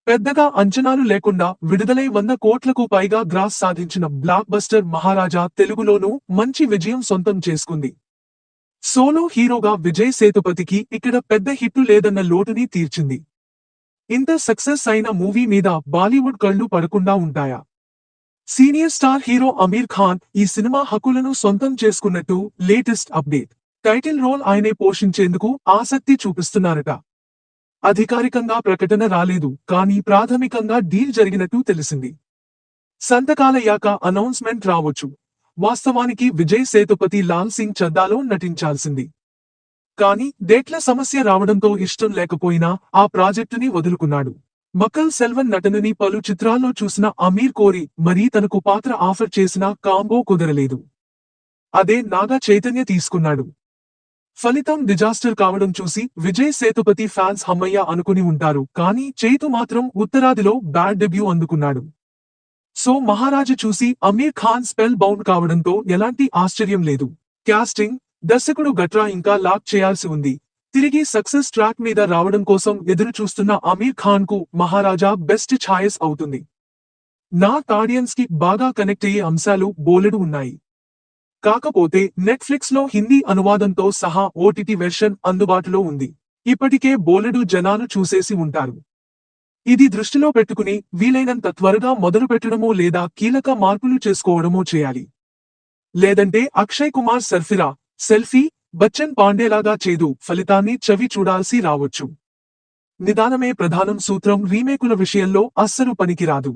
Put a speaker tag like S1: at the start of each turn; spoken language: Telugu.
S1: పెద్దగా అంచనాలు లేకుండా విడుదలై 100 కోట్లకు పైగా గ్రాస్ సాధించిన బ్లాక్ బస్టర్ మహారాజా తెలుగులోనూ మంచి విజయం సొంతం చేసుకుంది. సోలో హీరోగా విజయ్ సేతుపతికి ఇక్కడ పెద్ద హిట్టు లేదన్న లోటుని తీర్చింది. ఇంత సక్సెస్ అయిన మూవీ మీద బాలీవుడ్ కళ్ళు పడకుండా ఉంటాయా? Senior star hero Aamir Khan ఈ సినిమా హక్కులను సొంతం చేసుకున్నట్టు లేటెస్ట్ అప్డేట్. టైటిల్ రోల్ ఆయనే పోషించేందుకు ఆసక్తి చూపిస్తున్నారట. అధికారికంగా ప్రకటన రాలేదు, కానీ ప్రాథమికంగా డీల్ జరిగినట్టు తెలిసింది. సంతకాలయ్యాక అనౌన్స్మెంట్ రావచ్చు. వాస్తవానికి విజయ్ సేతుపతి లాల్ సింగ్ చద్దాలో నటించాల్సింది. కానీ డేట్ల సమస్య రావడంతో ఇష్టం లేకపోయినా ఆ ప్రాజెక్టుని వదులుకున్నాడు. మకల్ సెల్వన్ నటనని పలు చిత్రాల్లో చూసిన అమీర్ కోరి మరీ తనకు పాత్ర ఆఫర్ చేసినా కాంబో కుదరలేదు. అదే నాగా చైతన్య తీసుకున్నాడు. ఫలితం డిజాస్టర్ కావడం చూసి విజయ్ సేతుపతి ఫ్యాన్స్ హమ్మయ్య అనుకుని ఉంటారు, కానీ చైతు మాత్రం ఉత్తరాదిలో బ్యాడ్ డెబ్యూ అందుకున్నాడు. సో మహారాజు చూసి అమీర్ ఖాన్ స్పెల్ బౌండ్ కావడంతో ఎలాంటి ఆశ్చర్యం లేదు. క్యాస్టింగ్, దర్శకుడు గట్రా ఇంకా లాక్ చేయాల్సి ఉంది. తిరిగి సక్సెస్ ట్రాక్ మీద రావడం కోసం ఎదురు చూస్తున్న అమీర్ ఖాన్ కు మహారాజా బెస్ట్ ఛాయిస్ అవుతుంది. నార్త్ ఆడియన్స్ కి బాగా కనెక్ట్ అయ్యే అంశాలు బోలెడు ఉన్నాయి. కాకపోతే నెట్ఫ్లిక్స్ లో హిందీ అనువాదంతో సహా ఓటీటీ వెర్షన్ అందుబాటులో ఉంది. ఇప్పటికే బోలెడు జనాలు చూసేసి ఉంటారు. ఇది దృష్టిలో పెట్టుకుని వీలైనంత త్వరగా మొదలు పెట్టడమో లేదా కీలక మార్పులు చేసుకోవడమో చేయాలి. లేదంటే అక్షయ్ కుమార్ సర్ఫిరా, సెల్ఫీ, బచ్చన్ పాండేలాగా చేదు ఫలితాన్ని చవి చూడాల్సి రావచ్చు. నిదానమే ప్రధానం సూత్రం రీమేకుల విషయంలో అస్సలు పనికిరాదు.